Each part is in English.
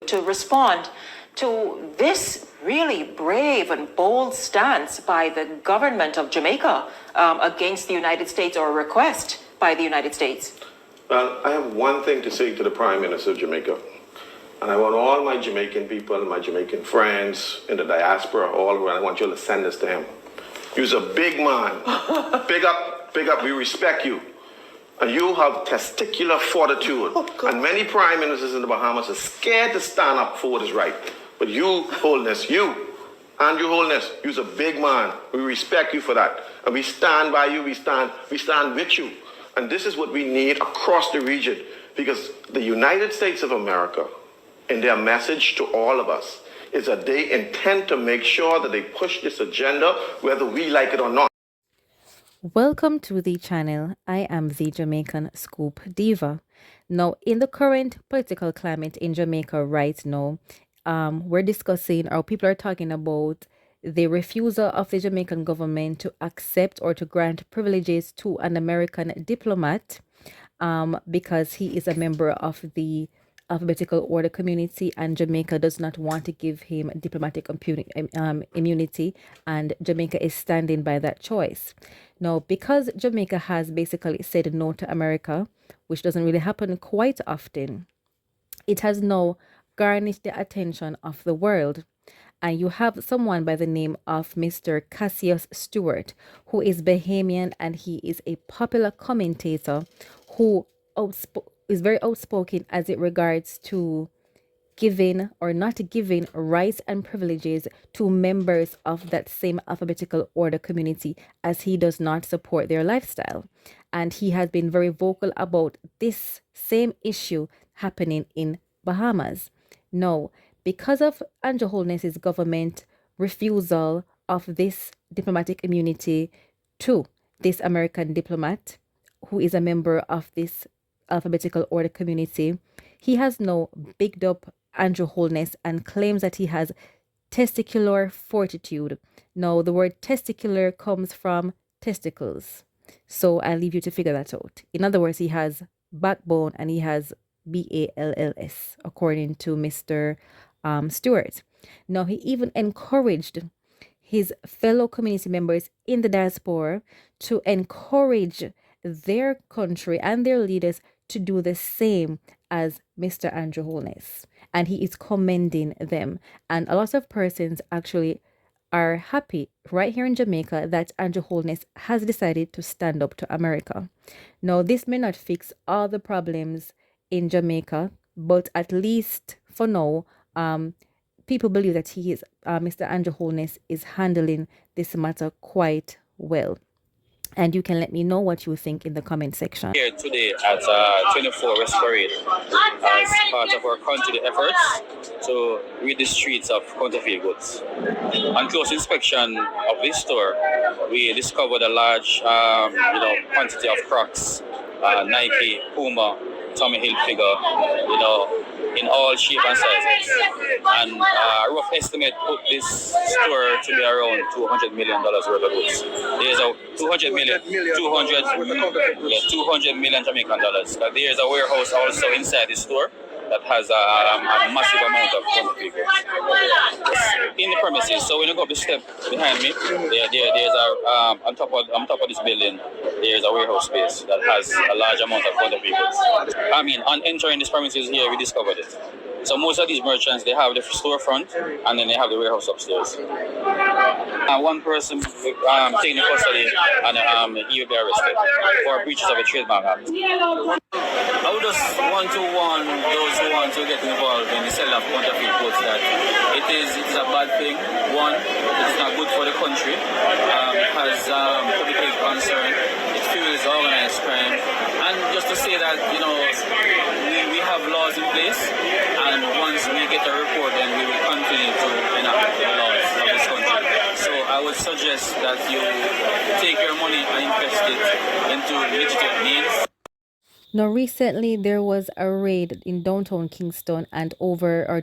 to respond to this really brave and bold stance by the government of Jamaica against the United States, or a request by the United States? Well, I have one thing to say to the Prime Minister of Jamaica. And I want all my Jamaican people, my Jamaican friends in the diaspora, all around, I want you to send this to him. You're a big man. Big up, we respect you. And you have testicular fortitude. And many prime ministers in the Bahamas are scared to stand up for what is right. But you, Holness, Andrew Holness, you're a big man. We respect you for that. And we stand by you, we stand with you. And this is what we need across the region. Because the United States of America, in their message to all of us, is that they intend to make sure that they push this agenda, whether we like it or not. Welcome to the channel. I am the Jamaican Scoop Diva. Now, in the current political climate in Jamaica right now, we're discussing, or people are talking about, the refusal of the Jamaican government to accept or to grant privileges to an American diplomat because he is a member of the alphabetical order community, and Jamaica does not want to give him diplomatic immunity, and Jamaica is standing by that choice. Now, because Jamaica has basically said no to America, which doesn't really happen quite often, it has now garnished the attention of the world. And you have someone by the name of Mr. Cassius Stewart, who is Bahamian, and he is a popular commentator who is very outspoken as it regards to giving or not giving rights and privileges to members of that same alphabetical order community, as he does not support their lifestyle. And he has been very vocal about this same issue happening in Bahamas. Now, because of Andrew Holness's government refusal of this diplomatic immunity to this American diplomat, who is a member of this alphabetical order community, he has now bigged up Andrew Holness and claims that he has testicular fortitude. Now, the word testicular comes from testicles, so I'll leave you to figure that out. In other words, he has backbone and he has BALLS, according to Mr. Stewart. Now, he even encouraged his fellow community members in the diaspora to encourage their country and their leaders to do the same as Mr. Andrew Holness, and he is commending them. And a lot of persons actually are happy right here in Jamaica that Andrew Holness has decided to stand up to America. Now, this may not fix all the problems in Jamaica, but at least for now, people believe that he is Mr. Andrew Holness is handling this matter quite well. And you can let me know what you think in the comment section. Here today at 24 West Parade as part of our continued efforts to rid the streets of counterfeit goods. On close inspection of this store, we discovered a large quantity of Crocs, Nike, Puma, Tommy Hilfiger, in all shape and sizes. And a rough estimate put this store to be around $200 million worth of goods. There's a 200 million Jamaican dollars. There is a warehouse also inside the store that has a massive amount of counterfeit goods in the premises. So when you go up the step behind me, there's on top of this building, there's a warehouse space that has a large amount of counterfeit goods. On entering this premises here, we discovered it. So most of these merchants, they have the storefront and then they have the warehouse upstairs. One person taken in custody and he will be arrested for breaches of a trademark act. I would just want to warn those who want to get involved in the sale of counterfeit goods that it is a bad thing. One, it is not good for the country. Has public health concern. It fuels organized crime. And just to say that, we have laws in place, and once we get a report, then we will continue to enact the laws of this country. So I would suggest that you take your money and invest it into legitimate needs. Now, recently there was a raid in downtown Kingston, and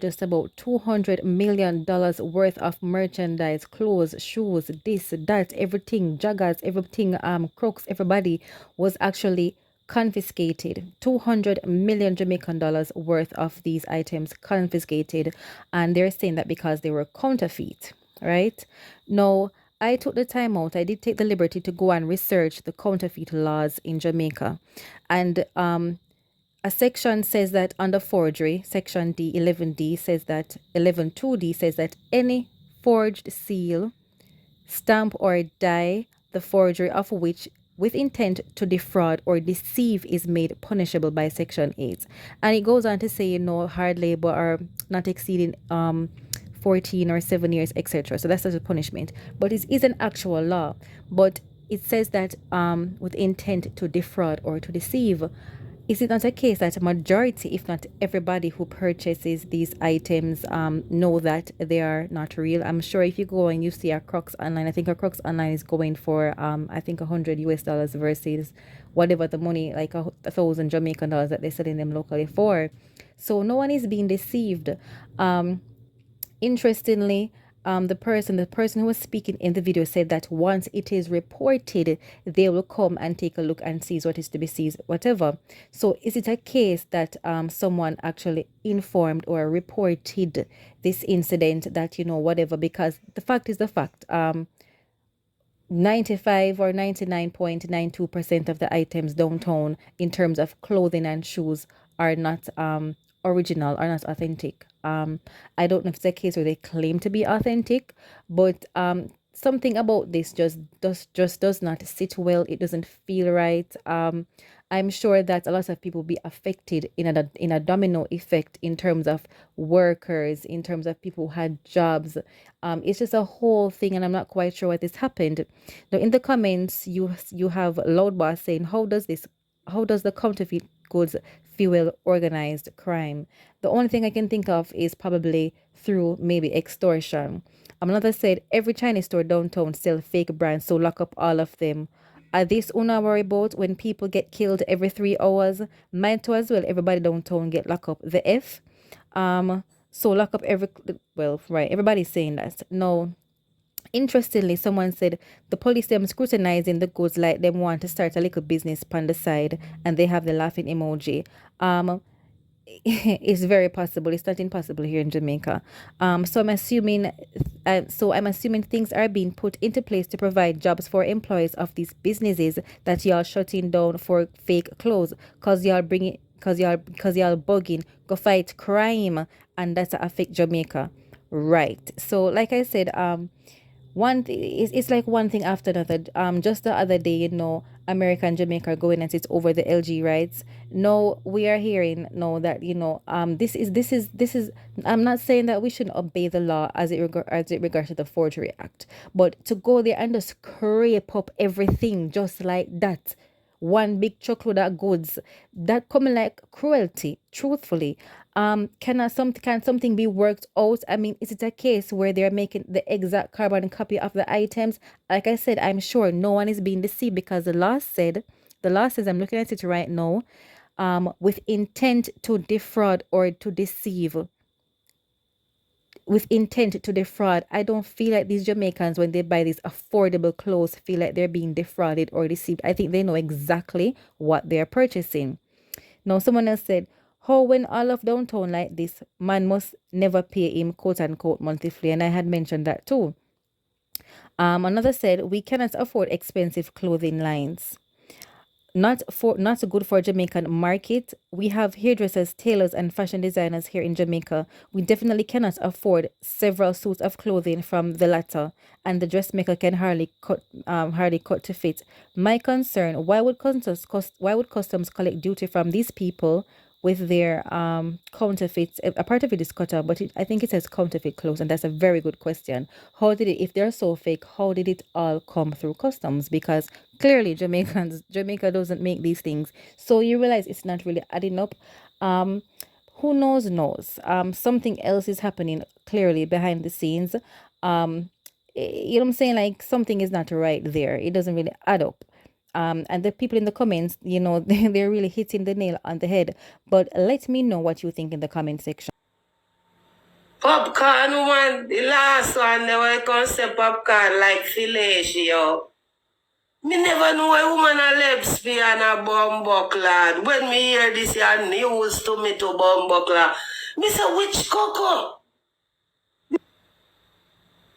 just about $200 million worth of merchandise, clothes, shoes, this, that, everything, joggers, everything, Crocs, everybody was actually confiscated. 200 million Jamaican dollars worth of these items confiscated, and they're saying that because they were counterfeit, right? Now, I took the time out, I did take the liberty to go and research the counterfeit laws in Jamaica, and a section says that under forgery, section D, 11D says that, 11.2D says that any forged seal, stamp or die, the forgery of which with intent to defraud or deceive is made punishable by section 8. And it goes on to say, hard labor or not exceeding 14 or 7 years, etc. So that's just a punishment. But it is an actual law. But it says that with intent to defraud or to deceive. Is it not a case that a majority, if not everybody who purchases these items know that they are not real? I'm sure if you go and you see a Crocs online, I think a Crocs online is going for I think $100 versus whatever the money, like 1,000 Jamaican dollars that they're selling them locally for. So no one is being deceived. Interestingly, the person who was speaking in the video said that once it is reported, they will come and take a look and seize what is to be seized, whatever. So is it a case that someone actually informed or reported this incident that, whatever? Because the fact is the fact. 95 or 99.92% of the items downtown in terms of clothing and shoes are not original, are not authentic. I don't know if it's a case where they claim to be authentic, but something about this just does not sit well. It doesn't feel right. I'm sure that a lot of people will be affected in a domino effect in terms of workers, in terms of people who had jobs. It's just a whole thing, and I'm not quite sure what this happened. Now, in the comments, you have Loud Boss saying, how does the counterfeit goods fuel organized crime? The only thing I can think of is probably through maybe extortion. Another said, every Chinese store downtown sell fake brands, so lock up all of them. Are this una worry about when people get killed every 3 hours? Might as well everybody downtown get locked up. The F. So lock up everybody's saying that. No. Interestingly, someone said the police them scrutinizing the goods like them want to start a little business on the side, and they have the laughing emoji. It's very possible. It's not impossible here in Jamaica. So I'm assuming things are being put into place to provide jobs for employees of these businesses that y'all shutting down for fake clothes, cause y'all bugging go fight crime, and that's affect Jamaica, right? So like I said, it's like one thing after another. Just the other day, America and Jamaica are going at it over the LG rights. No, we are hearing that this is. I'm not saying that we shouldn't obey the law as it regards to the Forgery Act, but to go there and just scrape up everything just like that, one big truckload of goods, that coming like cruelty. Truthfully, can something be worked out? I mean, is it a case where they're making the exact carbon copy of the items? Like I said, I'm sure no one is being deceived, because the law says, I'm looking at it right now, with intent to defraud or to deceive. With intent to defraud. I don't feel like these Jamaicans, when they buy these affordable clothes, feel like they're being defrauded or deceived. I think they know exactly what they're purchasing. Now, someone else said, how when all of downtown like this, man must never pay him quote unquote monthly, and I had mentioned that too. Another said, we cannot afford expensive clothing lines. Not good for Jamaican market. We have hairdressers, tailors, and fashion designers here in Jamaica. We definitely cannot afford several suits of clothing from the latter, and the dressmaker can hardly cut to fit. My concern: why would customs collect duty from these people with their counterfeits? A part of it is cut out, but I think it says counterfeit clothes, and that's a very good question. How did it, if they're so fake, how did it all come through customs? Because clearly Jamaica doesn't make these things, so you realize it's not really adding up. Who knows? Something else is happening clearly behind the scenes. You know what I'm saying? Like, something is not right there. It doesn't really add up. And the people in the comments, they're really hitting the nail on the head. But let me know what you think in the comment section. Popcaan one, the last one, they were gonna say popcorn like filet, yo. Me never know a woman a lesbian a bumbuckler. When me hear this a news to me to bumbuckler, me say which cocoa?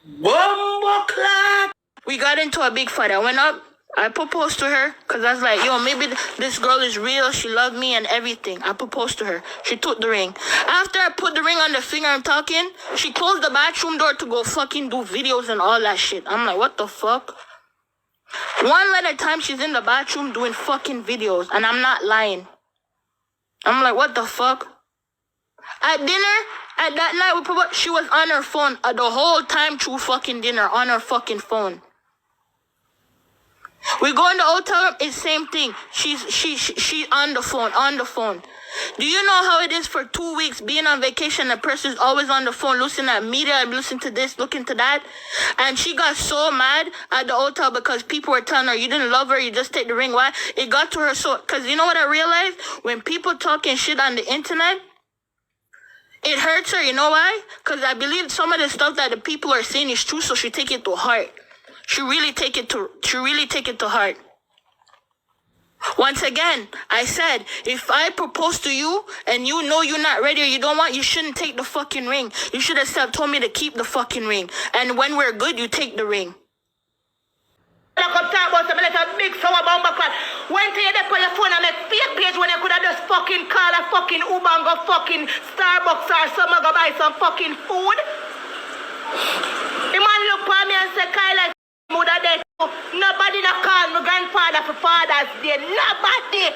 Bumbuckler. We got into a big fight. I went up. I proposed to her because I was like, yo, maybe this girl is real. She loved me and everything. I proposed to her. She took the ring. After I put the ring on the finger I'm talking, she closed the bathroom door to go fucking do videos and all that shit. I'm like, what the fuck? One at a time, she's in the bathroom doing fucking videos, and I'm not lying. I'm like, what the fuck? At dinner, at that night, she was on her phone the whole time through fucking dinner, on her fucking phone. We go in the hotel room, it's same thing. She's on the phone. Do you know how it is for 2 weeks being on vacation? The person's always on the phone, listening at media, listening to this, looking to that. And she got so mad at the hotel because people were telling her, you didn't love her, you just take the ring. Why? It got to her so, because you know what I realized? When people talking shit on the internet, it hurts her, you know why? Because I believe some of the stuff that the people are saying is true, so she take it to heart. She really take it to heart. Once again, I said, if I propose to you and you know you're not ready or you don't want, you shouldn't take the fucking ring. You should have told me to keep the fucking ring. And when we're good, you take the ring. I come talk about some little big sour bomb back. Went to your your phone and make fake page when you could have just fucking call a fucking Uber and go fucking Starbucks or somewhere go buy some fucking food. The man look for me and say, Kyle, mother dead. Nobody not call my grandfather for Father's Day. Nobody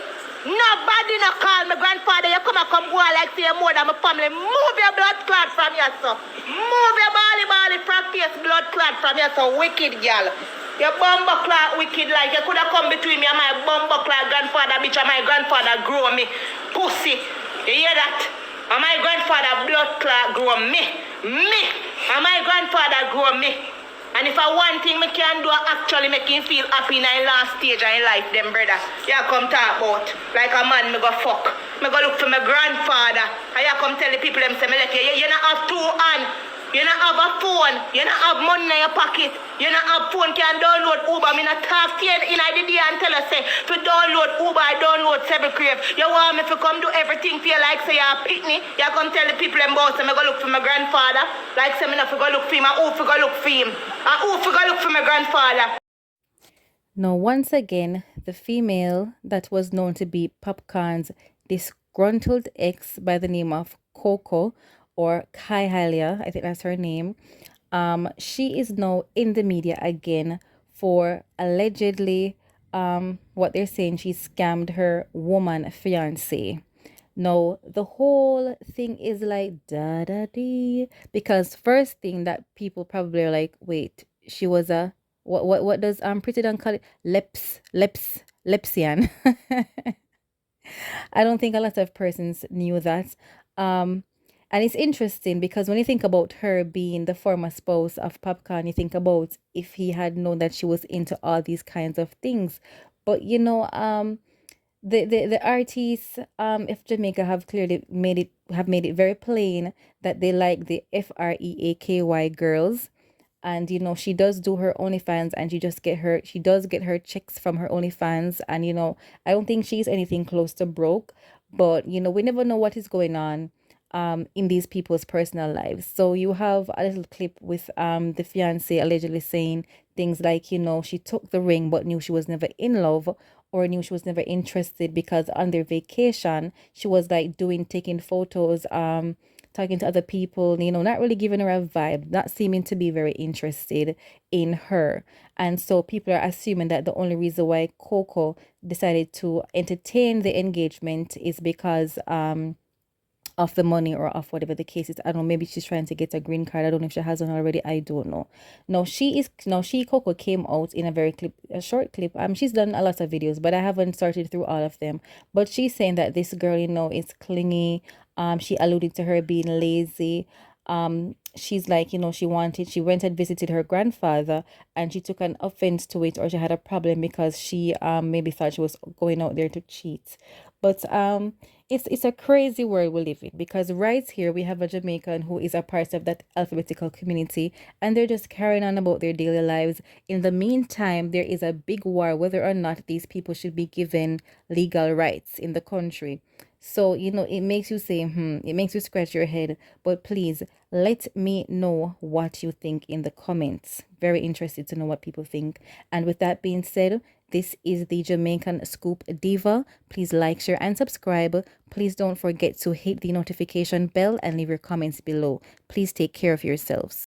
not call my grandfather. You come go like say more than my family. Move your blood clot from your son. Move your bally practice blood clot from your son. Wicked girl. Your bumbo clot wicked like you could have come between me and my bumbo clot grandfather bitch and my grandfather grow me. Pussy. You hear that? And my grandfather blood clot grow me. And my grandfather grow me. And if I one thing me can do actually make him feel happy in the last stage of his life, them brother. You come talk about like a man me go fuck. Me go look for my grandfather. And you come tell the people them say me let you not have 2 hands. You not have a phone. You not have money in your pocket. You not have phone can download Uber. Me not talk to you in the day and tell us say to download Uber, I download Seven Crave. You want me to come do everything for you like say you're a pitney. You come tell the people them about say me go look for my grandfather. Like say me not go look for him. And who go look for him? And who go look for my grandfather? Now, once again, the female that was known to be Popcaan's disgruntled ex by the name of Coco, or Kai Halia, I think that's her name. She is now in the media again for allegedly what they're saying she scammed her woman fiance. Now the whole thing is like da da dee, because first thing that people probably are like, wait, she was a what does Pretty Don call it? Lepsian. I don't think a lot of persons knew that. And it's interesting because when you think about her being the former spouse of Popcaan, you think about if he had known that she was into all these kinds of things. But you know, the artists of Jamaica have clearly made it very plain that they like the FREAKY girls. And you know, she does do her OnlyFans and she does get her checks from her OnlyFans. And you know, I don't think she's anything close to broke, but you know, we never know what is going on in these people's personal lives. So you have a little clip with the fiance allegedly saying things like, you know, she took the ring but knew she was never in love or knew she was never interested because on their vacation she was like taking photos, talking to other people, you know, not really giving her a vibe, not seeming to be very interested in her. And so people are assuming that the only reason why Coco decided to entertain the engagement is because of the money or of whatever the case is. I don't know, maybe she's trying to get a green card. I don't know if she has one already. I don't know. Coco came out in a short clip. She's done a lot of videos, but I haven't sorted through all of them. But she's saying that this girl, you know, is clingy. She alluded to her being lazy. she's like, she went and visited her grandfather, and she took an offense to it, or she had a problem because she maybe thought she was going out there to cheat. But it's a crazy world we live in, because right here we have a Jamaican who is a part of that alphabetical community, and they're just carrying on about their daily lives. In the meantime, there is a big war whether or not these people should be given legal rights in the country. So, it makes you say, it makes you scratch your head. But please let me know what you think in the comments. Very interested to know what people think. And with that being said, this is the Jamaican Scoop Diva. Please like, share, and subscribe. Please don't forget to hit the notification bell and leave your comments below. Please take care of yourselves.